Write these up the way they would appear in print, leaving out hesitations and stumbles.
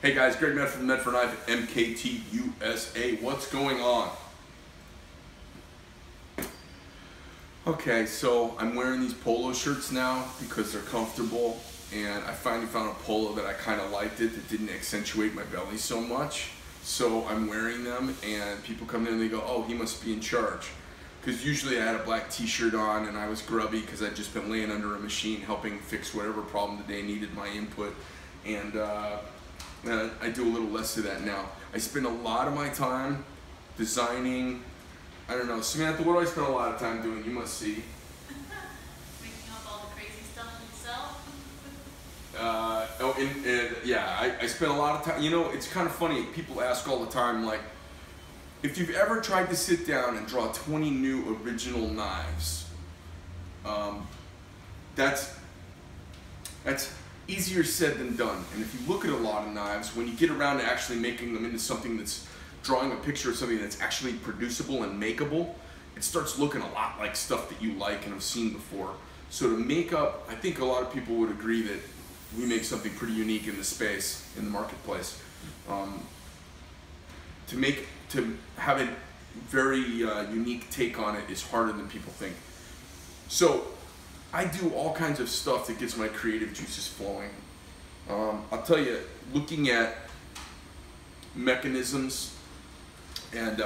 Hey guys, Greg Medford from Medford Knife, MKT USA. What's going on? Okay, so I'm wearing these polo shirts now because they're comfortable, and I finally found a polo that I kind of liked that didn't accentuate my belly so much. So I'm wearing them, and people come in and they go, "Oh, he must be in charge." Because usually I had a black t-shirt on and I was grubby because I'd just been laying under a machine helping fix whatever problem the day needed my input. And I do a little less of that now. I spend a lot of my time designing, I don't know, Samantha, what do I spend a lot of time doing? You must see. Making up all the crazy stuff yourself? Yeah, I spend a lot of time, you know, it's kind of funny, people ask all the time, like, if you've ever tried to sit down and draw 20 new original knives, that's easier said than done. And if you look at a lot of knives, when you get around to actually making them into something that's drawing a picture of something that's actually producible and makeable, it starts looking a lot like stuff that you like and have seen before. So to make up, I think a lot of people would agree that we make something pretty unique in the space, in the marketplace. To have a very unique take on it is harder than people think. So I do all kinds of stuff that gets my creative juices flowing. I'll tell you, looking at mechanisms and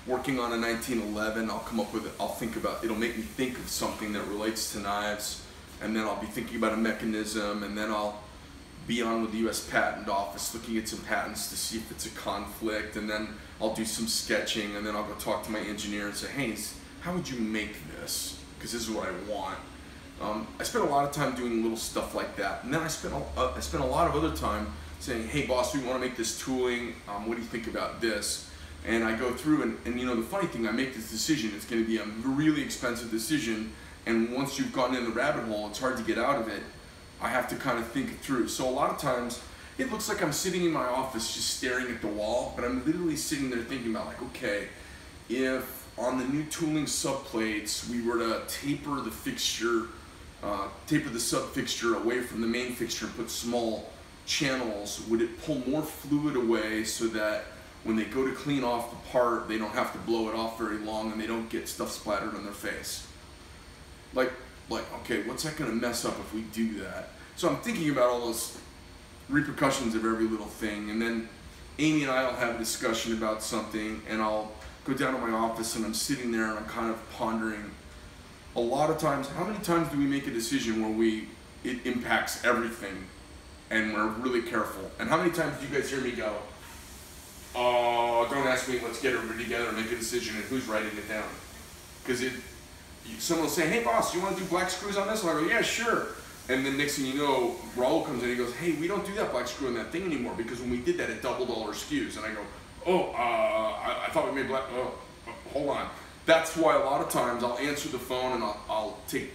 working on a 1911, I'll come up with it. It'll make me think of something that relates to knives, and then I'll be thinking about a mechanism, and then I'll be on with the U.S. Patent Office looking at some patents to see if it's a conflict, and then I'll do some sketching, and then I'll go talk to my engineer and say, "Hey, how would you make this? Because this is what I want." I spent a lot of time doing little stuff like that, and then I spent a lot of other time saying, "Hey boss, we want to make this tooling, what do you think about this?" And I go through, and you know, the funny thing, I make this decision, it's going to be a really expensive decision, and once you've gotten in the rabbit hole, it's hard to get out of it. I have to kind of think it through. So a lot of times, it looks like I'm sitting in my office just staring at the wall, but I'm literally sitting there thinking about, like, okay, if on the new tooling subplates, we were to taper the fixture, taper the sub fixture away from the main fixture and put small channels, would it pull more fluid away so that when they go to clean off the part, they don't have to blow it off very long and they don't get stuff splattered on their face? Like, okay, what's that gonna mess up if we do that? So I'm thinking about all those repercussions of every little thing, and then Amy and I will have a discussion about something, and I'll go down to my office and I'm sitting there and I'm kind of pondering. A lot of times, how many times do we make a decision where it impacts everything and we're really careful? And how many times do you guys hear me go, "Oh, don't ask me, let's get everybody together and make a decision," and who's writing it down? Because someone will say, "Hey boss, you want to do black screws on this?" And I go, "Yeah, sure." And then next thing you know, Raul comes in and he goes, "Hey, we don't do that black screw on that thing anymore because when we did that, it doubled all our SKUs." And I go, "Oh, I thought we made black, hold on." That's why a lot of times I'll answer the phone and I'll take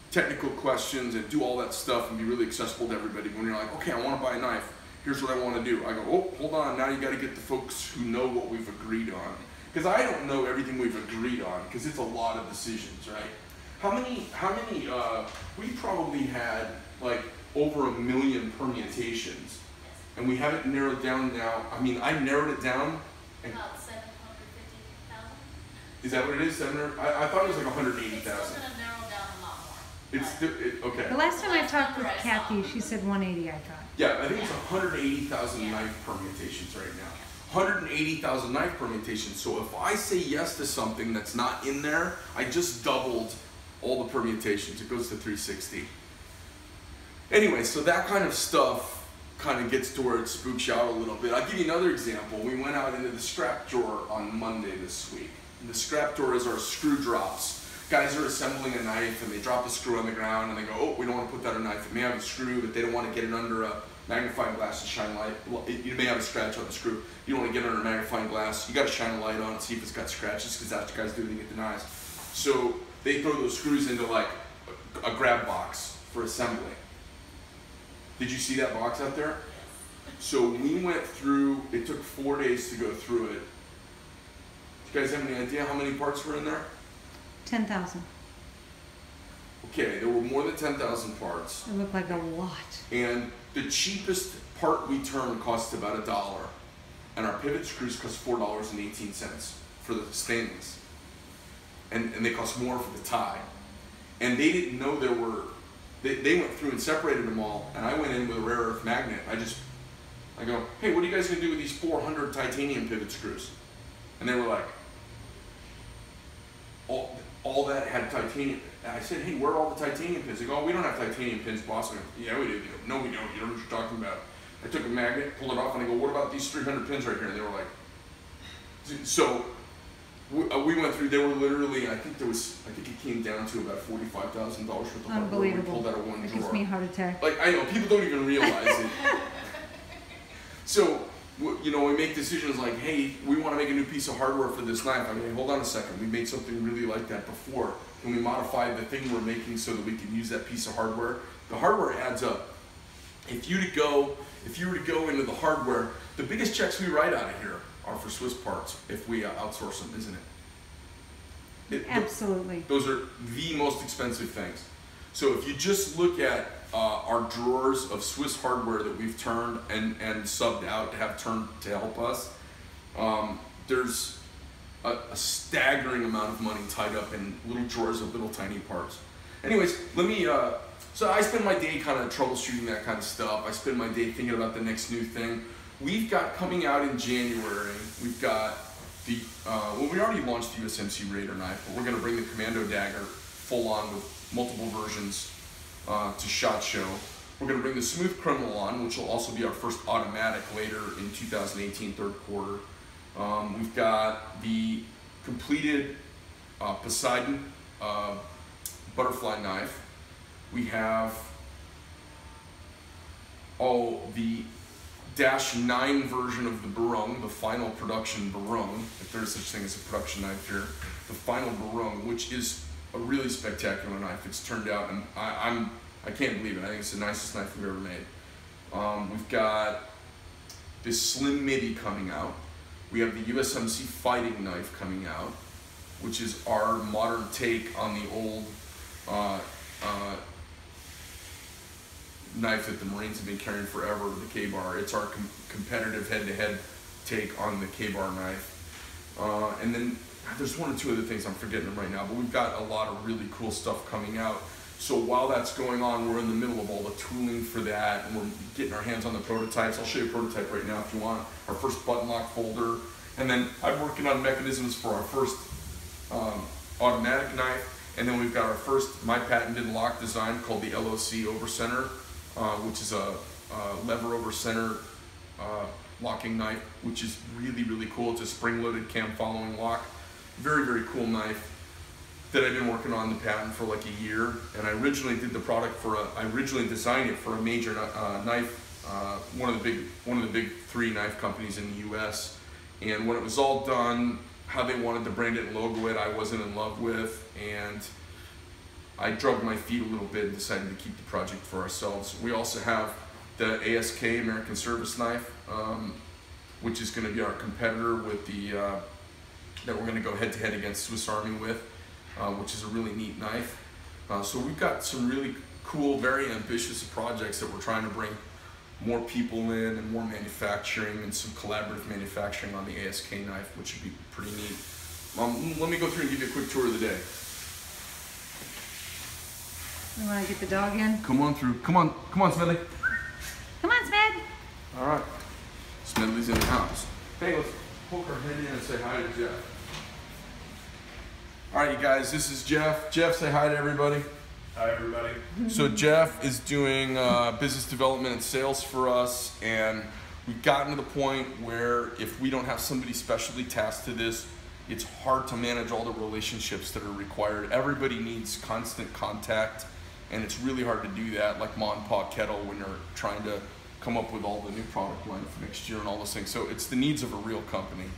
technical questions and do all that stuff and be really accessible to everybody. When you're like, "Okay, I want to buy a knife, here's what I want to do." I go, "Oh, hold on, now you got to get the folks who know what we've agreed on." Because I don't know everything we've agreed on, because it's a lot of decisions, right? We probably had like over 1 million permutations, and we haven't narrowed down now. I mean, I narrowed it down. About 750,000. Is that what it is? 700? I thought it was like 180,000. It's still going to narrow down a lot more. Okay. The last time I talked with Kathy, she said 180, I thought. Yeah, I think it's 180,000 knife permutations right now. 180,000 knife permutations. So if I say yes to something that's not in there, I just doubled all the permutations. It goes to 360. Anyway, so that kind of stuff kind of gets to where it spooks you out a little bit. I'll give you another example. We went out into the scrap drawer on Monday this week. And the scrap drawer is our screw drops. Guys are assembling a knife and they drop a screw on the ground and they go, "Oh, we don't want to put that on a knife." It may have a screw, but they don't want to get it under a magnifying glass to shine light. You may have a scratch on the screw. You don't want to get it under a magnifying glass. You got to shine a light on it, see if it's got scratches, because that's what guys do when you get the knives. So they throw those screws into like a grab box for assembly. Did you see that box out there? So we went through, it took 4 days to go through it. Do you guys have any idea how many parts were in there? 10,000. Okay, there were more than 10,000 parts. It looked like a lot. And the cheapest part we turn costs about $1, and our pivot screws cost $4.18 for the stainless, and they cost more for the tie. And they didn't know there were. They went through and separated them all, and I went in with a rare earth magnet. I go, hey, what are you guys gonna do with these 400 titanium pivot screws? And they were like, all that had titanium. I said, hey, where are all the titanium pins? They go, oh, we don't have titanium pins, boss. I go, yeah, we do. They go, no, we don't. You don't know what you're talking about. I took a magnet, pulled it off, and I go, what about these 300 pins right here? And they were like, so we went through. They were literally, I think it came down to about $45,000 worth of hardware. Unbelievable. We pulled out of one It drawer. gives me a heart attack. Like, I know, people don't even realize it. So, you know, we make decisions like, hey, we want to make a new piece of hardware for this knife. I mean, hold on a second. We made something really like that before. Can we modify the thing we're making so that we can use that piece of hardware? The hardware adds up. If you were to go into the hardware, the biggest checks we write out of here are for Swiss parts if we outsource them, isn't it? Absolutely. Those are the most expensive things. So if you just look at our drawers of Swiss hardware that we've turned and subbed out to have turned to help us, there's a staggering amount of money tied up in little drawers of little tiny parts. Anyways, so I spend my day kind of troubleshooting that kind of stuff. I spend my day thinking about the next new thing. We've got coming out in January, we've got we already launched the USMC Raider knife, but we're going to bring the Commando Dagger full on with multiple versions to SHOT Show. We're going to bring the Smooth Criminal on, which will also be our first automatic later in 2018, third quarter. We've got the completed Poseidon butterfly knife. We have the -9 version of the Barung, the final production Barung, if there's such thing as a production knife here, the final Barung, which is a really spectacular knife. It's turned out, and I can't believe it. I think it's the nicest knife we've ever made. We've got this Slim Midi coming out. We have the USMC fighting knife coming out, which is our modern take on the old knife that the Marines have been carrying forever, the K-bar. It's our competitive head-to-head take on the K-bar knife. And then there's one or two other things I'm forgetting them right now, but we've got a lot of really cool stuff coming out. So while that's going on, we're in the middle of all the tooling for that, and we're getting our hands on the prototypes. I'll show you a prototype right now if you want. Our first button lock folder. And then I'm working on mechanisms for our first automatic knife. And then we've got our first, my patented lock design called the LOC over center, which is a lever over center locking knife, which is really, really cool. It's a spring-loaded cam following lock. Very, very cool knife that I've been working on the patent for like a year. And I originally did the product I originally designed it for a major knife, one of the big 3 knife companies in the US. And when it was all done, how they wanted to brand it and logo it, I wasn't in love with, and I drugged my feet a little bit and decided to keep the project for ourselves. We also have the ASK, American Service Knife, which is going to be our competitor with that we're going to go head-to-head against Swiss Army with, which is a really neat knife. So we've got some really cool, very ambitious projects that we're trying to bring more people in and more manufacturing and some collaborative manufacturing on the ASK knife, which would be pretty neat. Let me go through and give you a quick tour of the day. You want to get the dog in? Come on through. Come on, Smedley. Come on, Smed. All right. Smedley's in the house. Hey, let's poke our head in and say hi to Jeff. All right, you guys, this is Jeff. Jeff, say hi to everybody. Hi, everybody. So Jeff is doing business development and sales for us, and we've gotten to the point where if we don't have somebody specially tasked to this, it's hard to manage all the relationships that are required. Everybody needs constant contact, and it's really hard to do that, like Ma and Pa Kettle, when they're trying to come up with all the new product line for next year and all those things. So it's the needs of a real company.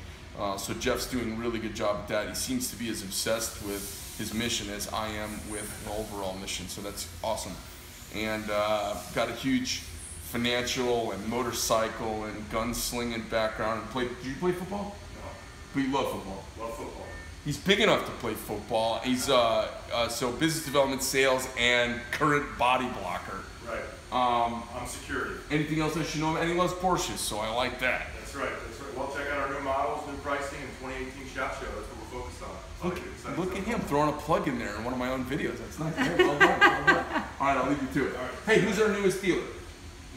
So Jeff's doing a really good job at that. He seems to be as obsessed with his mission as I am with the overall mission, so that's awesome. And got a huge financial and motorcycle and gunslinging background. Do you play football? No. But you love football? Love football. He's big enough to play football. He's so business development, sales, and current body blocker. Right. I'm security. Anything else I should know? And he loves Porsches, so I like that. That's right. Well, check out our new models, new pricing, and 2018 SHOT Show. That's what we're focused on. Look at him throwing a plug in there in one of my own videos. That's not fair. Well done. Well done. All right, I'll leave you to it. All right. Hey, who's our newest dealer?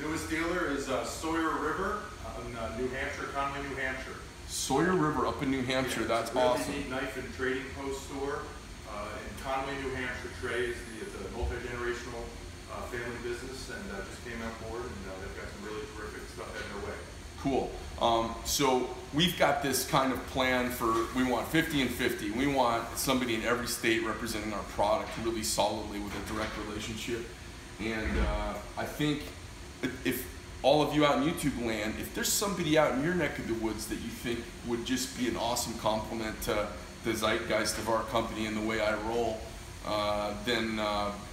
Newest dealer is Sawyer River in New Hampshire, Conway, New Hampshire. Sawyer River up in New Hampshire. Yeah, That's it's a really awesome. neat knife and trading post store in Conway, New Hampshire. Trey is the multi-generational family business, and just came on board, and they've got some really terrific stuff heading their way. Cool. So we've got this kind of plan for, we want 50 and 50. We want somebody in every state representing our product really solidly with a direct relationship. And I think if all of you out in YouTube land, if there's somebody out in your neck of the woods that you think would just be an awesome compliment to the zeitgeist of our company and the way I roll, then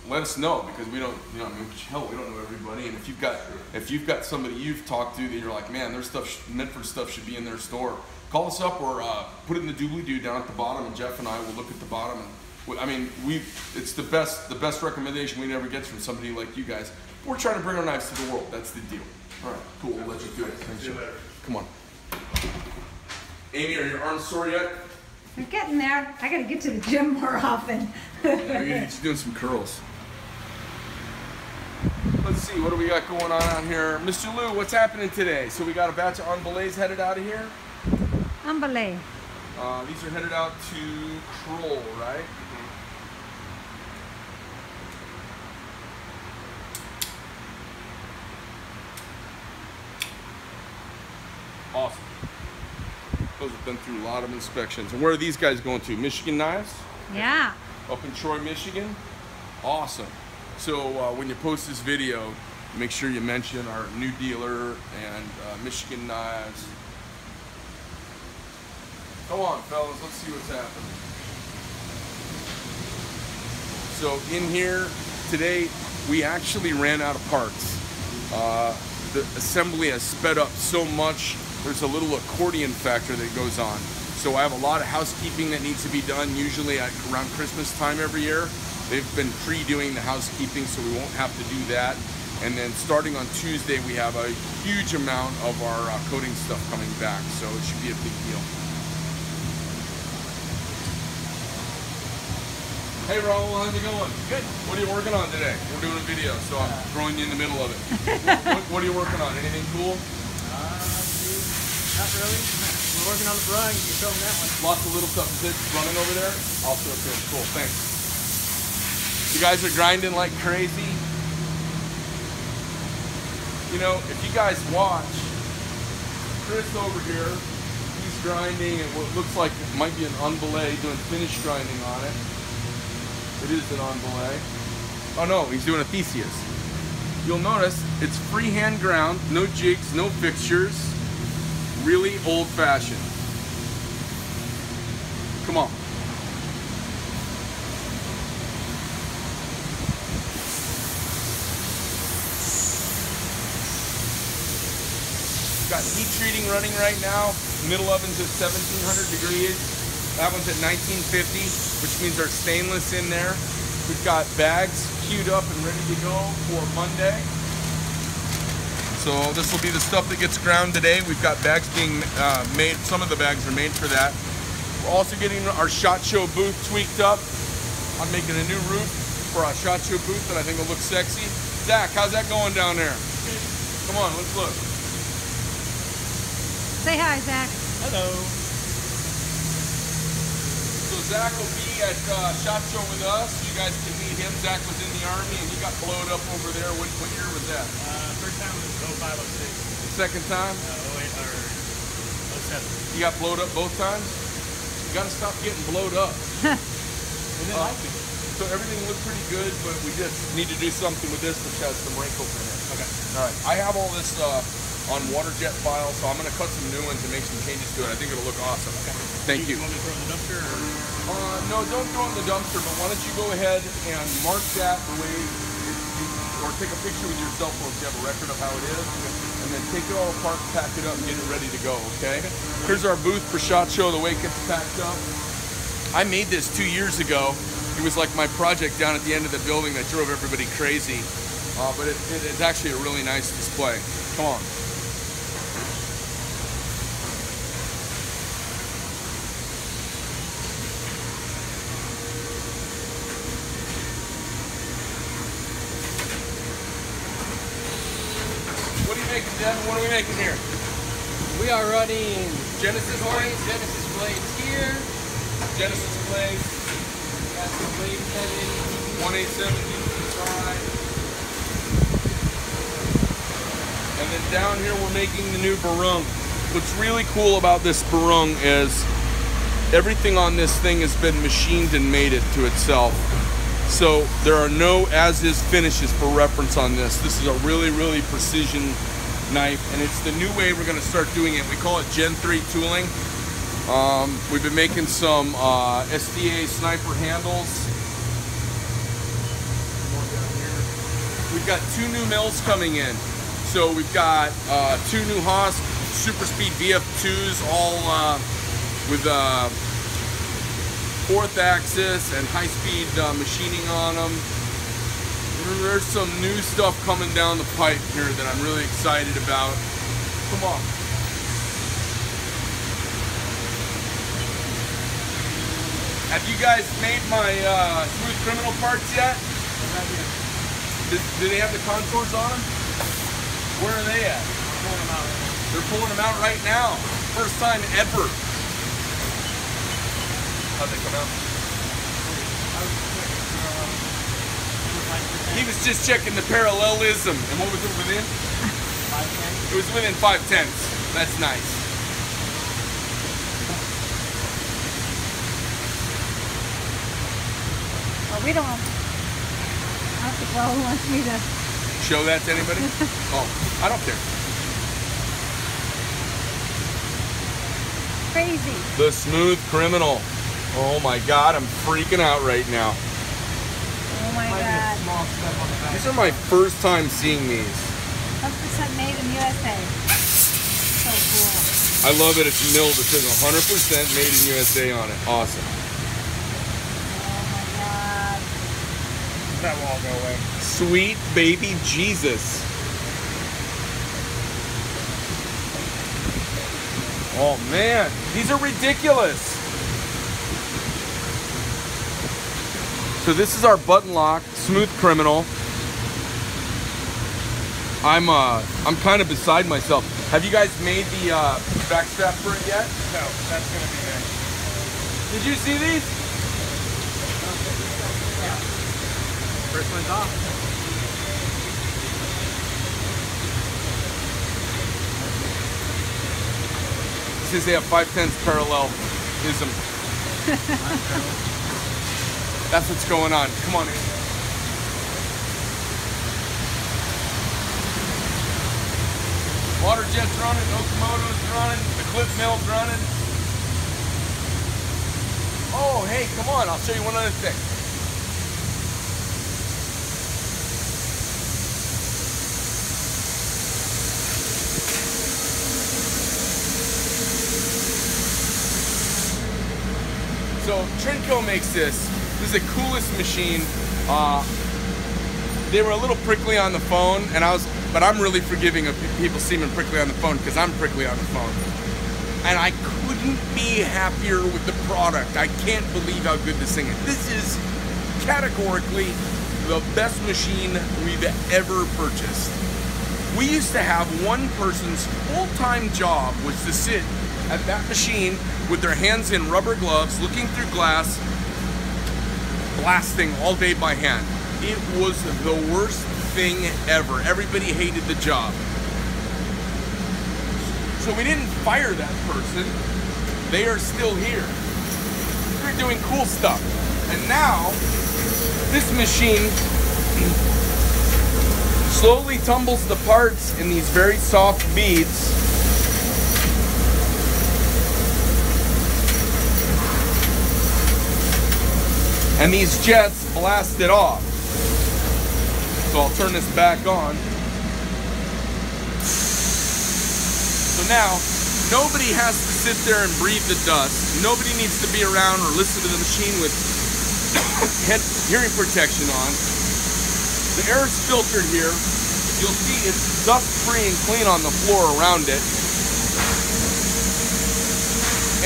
let us know, because we don't, I mean, hell, we don't know everybody. And if you've got somebody you've talked to that you're like, man, their stuff, Medford stuff should be in their store, call us up or put it in the doobly-doo down at the bottom, and Jeff and I will look at the bottom. And I mean, it's the best recommendation we never get from somebody like you guys. We're trying to bring our knives to the world. That's the deal. All right, cool. We'll let you do it. Thanks. See you later. Come on. Amy, are your arms sore yet? We're getting there. I gotta get to the gym more often. Yeah, she's doing some curls. Let's see, what do we got going on out here? Mr. Lou, what's happening today? So we got a batch of emballés headed out of here. Emballé. These are headed out to Kroll, right? Awesome. Those have been through a lot of inspections. And where are these guys going to? Michigan Knives? Yeah. Up in Troy, Michigan? Awesome. So when you post this video, make sure you mention our new dealer and Michigan Knives. Come on, fellas, let's see what's happening. So in here today, we actually ran out of parts. The assembly has sped up so much. There's a little accordion factor that goes on. So I have a lot of housekeeping that needs to be done, usually around Christmas time every year. They've been pre-doing the housekeeping, so we won't have to do that. And then starting on Tuesday, we have a huge amount of our coating stuff coming back, so it should be a big deal. Hey Raul, how's it going? Good. What are you working on today? We're doing a video, so I'm throwing you in the middle of it. What are you working on? Anything cool? Not really. We're working on the brine. You can show them that one. Lots of little stuff. Is it running over there? Also, okay, cool. Thanks. You guys are grinding like crazy. You know, if you guys watch, Chris over here, he's grinding and what looks like it might be an emballé, doing finish grinding on it. It is an emballé. Oh no, he's doing a Theseus. You'll notice it's freehand ground, no jigs, no fixtures. Really old-fashioned. Come on. Got heat treating running right now. Middle oven's at 1700 degrees. That one's at 1950, which means our stainless in there. We've got bags queued up and ready to go for Monday. So this will be the stuff that gets ground today. We've got bags being made. Some of the bags are made for that. We're also getting our SHOT Show booth tweaked up. I'm making a new roof for our SHOT Show booth that I think will look sexy. Zach, how's that going down there? Come on, let's look. Say hi, Zach. Hello. So Zach will be at SHOT Show with us. You guys can meet him. Zach was in the Army and he got blowed up over there. What year was that? First time was 05, 06. Second time? 08 or 07. You got blowed up both times? You gotta stop getting blowed up. They didn't like me. So everything looked pretty good, but we just need to do something with this which has some wrinkles in it. Okay. All right. I have all this on WaterJet files, so I'm gonna cut some new ones and make some changes to it. I think it'll look awesome. Okay. Thank you. You want me to throw it in the dumpster? Or? No, don't throw it in the dumpster, but why don't you go ahead and mark that the way, or take a picture with your cell phone so you have a record of how it is, and then take it all apart, pack it up, and get it ready to go, okay? Here's our booth for SHOT Show, the way it gets packed up. I made this 2 years ago. It was like my project down at the end of the building that drove everybody crazy. But it's actually a really nice display. Come on. What are you making, Devin? What are we making here? We are running Genesis blades? Genesis blades here. Genesis blades. Got some blades headed. 1/870 side. And then down here we're making the new barung. What's really cool about this barung is everything on this thing has been machined and made it to itself. So there are no as-is finishes for reference on this. This is a really, really precision knife, and it's the new way we're gonna start doing it. We call it Gen 3 tooling. We've been making some SDA sniper handles. We've got 2 new mills coming in. So we've got 2 new Haas Super Speed VF2s, all with 4th axis and high-speed machining on them. There's some new stuff coming down the pipe here that I'm really excited about. Come on. Have you guys made my Smooth Criminal parts yet? Do they have the contours on them? Where are they at? Pulling them out. They're pulling them out right now. First time ever. How'd they come out? He was just checking the parallelism. And what was it within? 5/10. It was within 5/10. That's nice. Well, we don't. Well, who wants me to? Show that to anybody? Oh, I don't care. Crazy. The Smooth Criminal. Oh my God, I'm freaking out right now. Oh my Might be a God. small step on the back. These are my first time seeing these. 100% made in USA. So cool. I love it. It's milled. It says 100% made in USA on it. Awesome. Oh my God. That will all go away. Sweet baby Jesus. Oh man, these are ridiculous. So this is our button lock, Smooth Criminal. I'm kind of beside myself. Have you guys made the back strap for it yet? No, that's gonna be next. Did you see these? First one's off. It says they have 5/10 parallelism. That's what's going on. Come on in. Water jet's running, Okamoto's running, the clip mill's running. Oh, hey, come on, I'll show you one other thing. So Trinco makes this. This is the coolest machine. They were a little prickly on the phone, but I'm really forgiving of people seeming prickly on the phone because I'm prickly on the phone. And I couldn't be happier with the product. I can't believe how good this thing is. This is categorically the best machine we've ever purchased. We used to have one person's full-time job was to sit at that machine with their hands in rubber gloves, looking through glass, blasting all day by hand. It was the worst thing ever. Everybody hated the job. So we didn't fire that person. They are still here. They're doing cool stuff. And now, this machine slowly tumbles the parts in these very soft beads. And these jets blast it off. So I'll turn this back on. So now, nobody has to sit there and breathe the dust. Nobody needs to be around or listen to the machine with hearing protection on. The air is filtered here. You'll see it's dust-free and clean on the floor around it.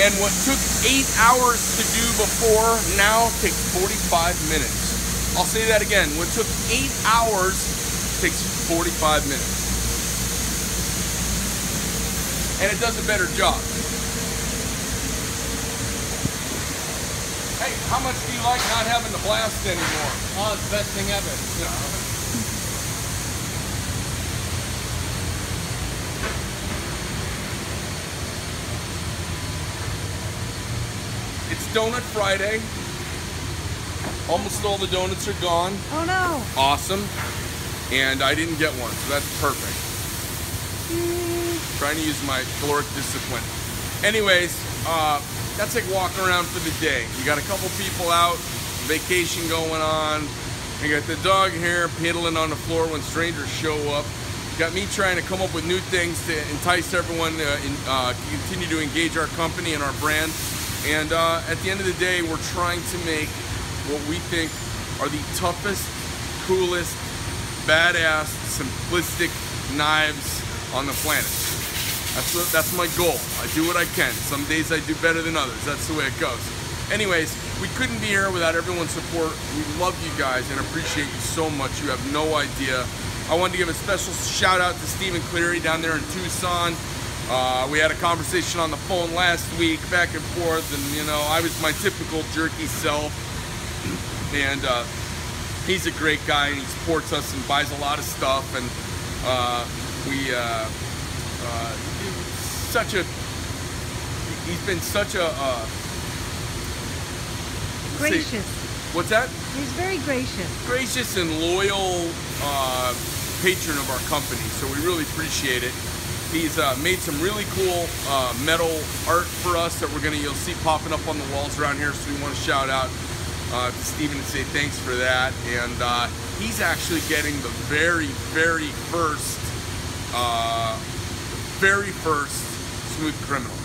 And what took 8 hours to do before now takes 45 minutes. I'll say that again. What took 8 hours takes 45 minutes. And it does a better job. Hey, how much do you like not having to blast anymore? Oh, it's the best thing ever. Yeah. It's Donut Friday. Almost all the donuts are gone. Oh no. Awesome. And I didn't get one, so that's perfect. Trying to use my caloric discipline. Anyways, that's like walking around for the day. You got a couple people out, vacation going on. You got the dog here piddling on the floor when strangers show up. You got me trying to come up with new things to entice everyone to continue to engage our company and our brand. And at the end of the day, we're trying to make what we think are the toughest, coolest, badass, simplistic knives on the planet. That's my goal. I do what I can. Some days I do better than others. That's the way it goes. Anyways, we couldn't be here without everyone's support. We love you guys and appreciate you so much. You have no idea. I wanted to give a special shout out to Stephen Cleary down there in Tucson. We had a conversation on the phone last week, back and forth, and you know, I was my typical jerky self. And he's a great guy, and he supports us and buys a lot of stuff. And he's been such a Gracious. What's that? He's very gracious. Gracious and loyal patron of our company, so we really appreciate it. He's made some really cool metal art for us that you'll see popping up on the walls around here, so we want to shout out to Stephen and say thanks for that. And he's actually getting the very first Smooth Criminal,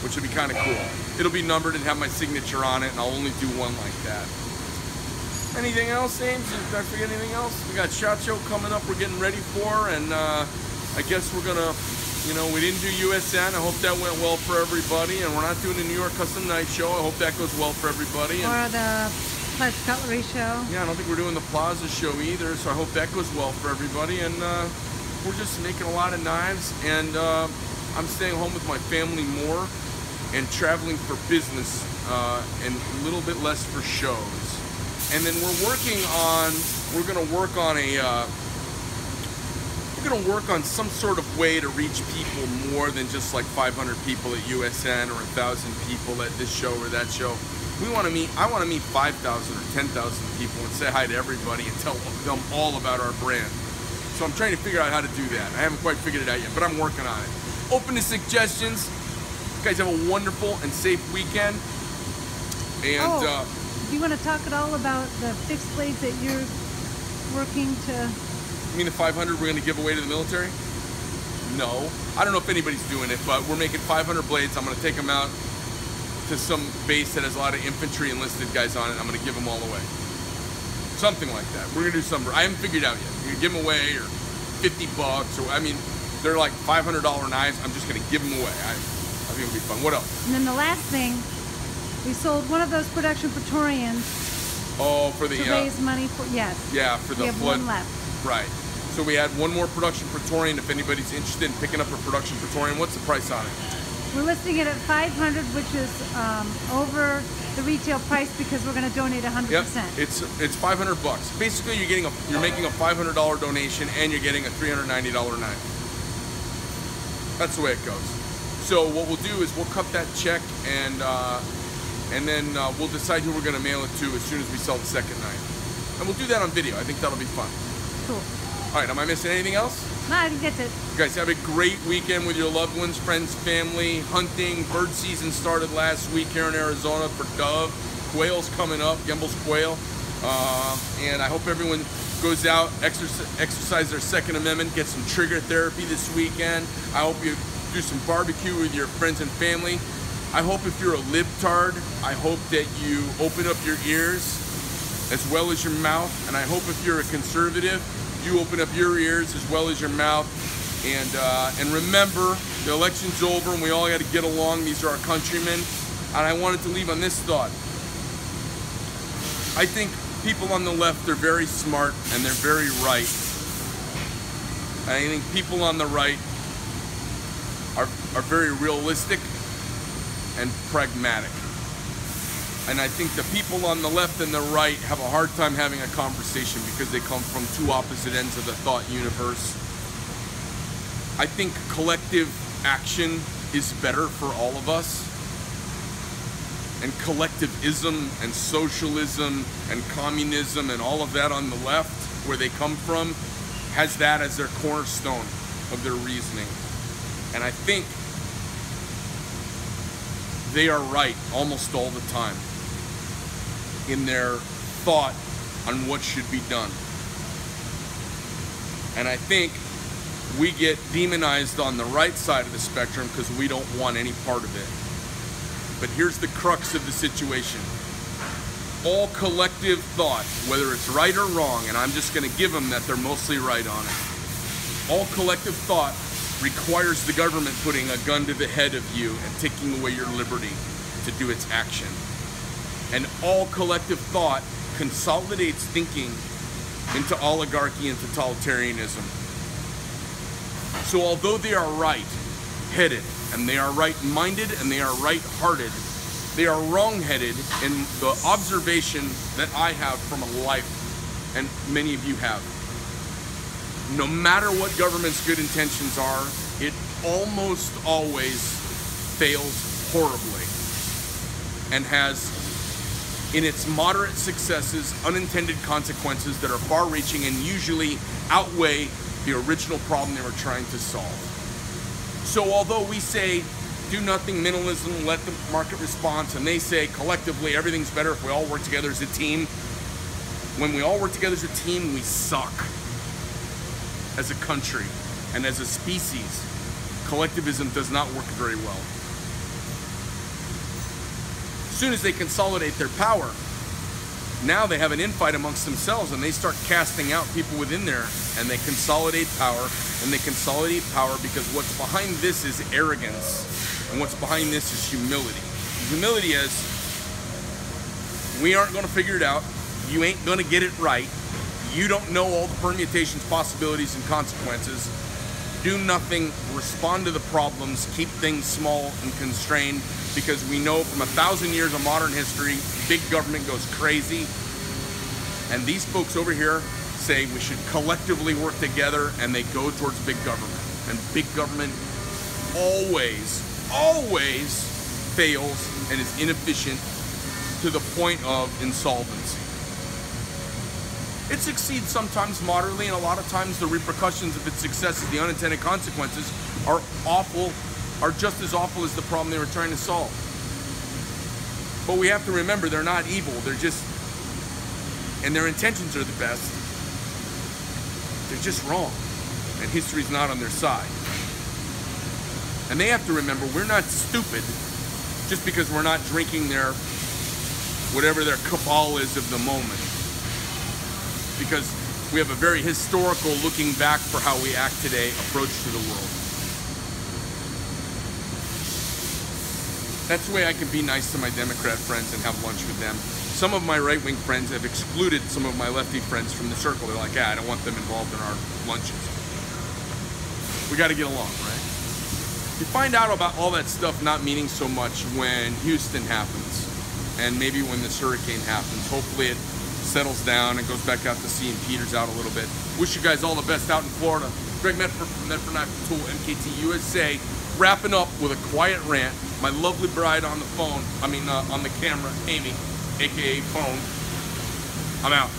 which will be kind of cool. It'll be numbered and have my signature on it, and I'll only do one like that. Anything else, Ames? Did I forget anything else? We got SHOT Show coming up we're getting ready for, and I guess we're gonna, you know, we didn't do USN. I hope that went well for everybody, and we're not doing a New York Custom Night Show. I hope that goes well for everybody. Or the Plaza Cutlery Show. Yeah, I don't think we're doing the Plaza Show either, so I hope that goes well for everybody. And we're just making a lot of knives, and I'm staying home with my family more and traveling for business and a little bit less for shows. And then we're gonna work on some sort of way to reach people more than just like 500 people at USN or 1,000 people at this show or that show. I want to meet 5,000 or 10,000 people and say hi to everybody and tell them all about our brand. So I'm trying to figure out how to do that. I haven't quite figured it out yet, but I'm working on it. Open to suggestions. You guys have a wonderful and safe weekend. And do you want to talk at all about the fixed blades that you're working to? You mean the 500 we're going to give away to the military? No. I don't know if anybody's doing it, but we're making 500 blades. I'm going to take them out to some base that has a lot of infantry enlisted guys on it. I'm going to give them all away. Something like that. We're going to do something. I haven't figured it out yet. We're going to give them away, or $50, or I mean, they're like $500 knives. I'm just going to give them away. I think it'll be fun. What else? And then the last thing, we sold one of those production Praetorians. Oh, for the to raise money for Yeah, for the we have flood. one left. Right. So we had one more production Praetorian. If anybody's interested in picking up a production Praetorian, what's the price on it? We're listing it at $500, which is over the retail price because we're going to donate 100%. Yep. It's $500. Basically, you're making a $500 donation and you're getting a $390 knife. That's the way it goes. So what we'll do is we'll cut that check and then we'll decide who we're going to mail it to as soon as we sell the second knife. And we'll do that on video. I think that'll be fun. Cool. All right, am I missing anything else? No, I think that's it. You guys have a great weekend with your loved ones, friends, family, hunting. Bird season started last week here in Arizona for dove. Quail's coming up, Gembel's quail. And I hope everyone goes out, exercise their Second Amendment, get some trigger therapy this weekend. I hope you do some barbecue with your friends and family. I hope if you're a libtard, I hope that you open up your ears as well as your mouth. And I hope if you're a conservative, you open up your ears as well as your mouth. And remember, the election's over and we all got to get along. These are our countrymen. And I wanted to leave on this thought. I think people on the left are very smart and they're very right. And I think people on the right are very realistic and pragmatic. And I think the people on the left and the right have a hard time having a conversation because they come from two opposite ends of the thought universe. I think collective action is better for all of us. And collectivism and socialism and communism and all of that on the left, where they come from, has that as their cornerstone of their reasoning. And I think they are right almost all the time in their thought on what should be done. And I think we get demonized on the right side of the spectrum because we don't want any part of it. But here's the crux of the situation. All collective thought, whether it's right or wrong, and I'm just going to give them that they're mostly right on it. All collective thought requires the government putting a gun to the head of you and taking away your liberty to do its action. And all collective thought consolidates thinking into oligarchy and totalitarianism. So although they are right-headed, and they are right-minded, and they are right-hearted, they are wrong-headed in the observation that I have from a life, and many of you have. No matter what government's good intentions are, it almost always fails horribly and has, in its moderate successes, unintended consequences that are far-reaching and usually outweigh the original problem they were trying to solve. So although we say, do nothing, minimalism, let the market respond, and they say collectively everything's better if we all work together as a team, when we all work together as a team, we suck. As a country and as a species, collectivism does not work very well. As soon as they consolidate their power, now they have an infight amongst themselves and they start casting out people within there, and they consolidate power, and they consolidate power because what's behind this is arrogance, and what's behind this is humility. Humility is, we aren't going to figure it out, you ain't going to get it right, you don't know all the permutations, possibilities, and consequences. Do nothing, respond to the problems, keep things small and constrained, because we know from 1,000 years of modern history, big government goes crazy. And these folks over here say we should collectively work together, and they go towards big government. And big government always fails and is inefficient to the point of insolvency. It succeeds sometimes moderately, and a lot of times the repercussions of its successes, the unintended consequences, are awful, are just as awful as the problem they were trying to solve. But we have to remember they're not evil, they're just, and their intentions are the best, they're just wrong, and history's not on their side. And they have to remember we're not stupid just because we're not drinking their, whatever their cabal is of the moment. Because we have a very historical looking back for how we act today approach to the world. That's the way I can be nice to my Democrat friends and have lunch with them. Some of my right-wing friends have excluded some of my lefty friends from the circle. They're like, I don't want them involved in our lunches. We got to get along, right? You find out about all that stuff not meaning so much when Houston happens, and maybe when this hurricane happens. Hopefully it settles down and goes back out to sea and peters out a little bit. Wish you guys all the best out in Florida. Greg Medford from Medford Tool, MKT USA, wrapping up with a quiet rant. My lovely bride on the phone, on the camera, Amy, aka phone. I'm out.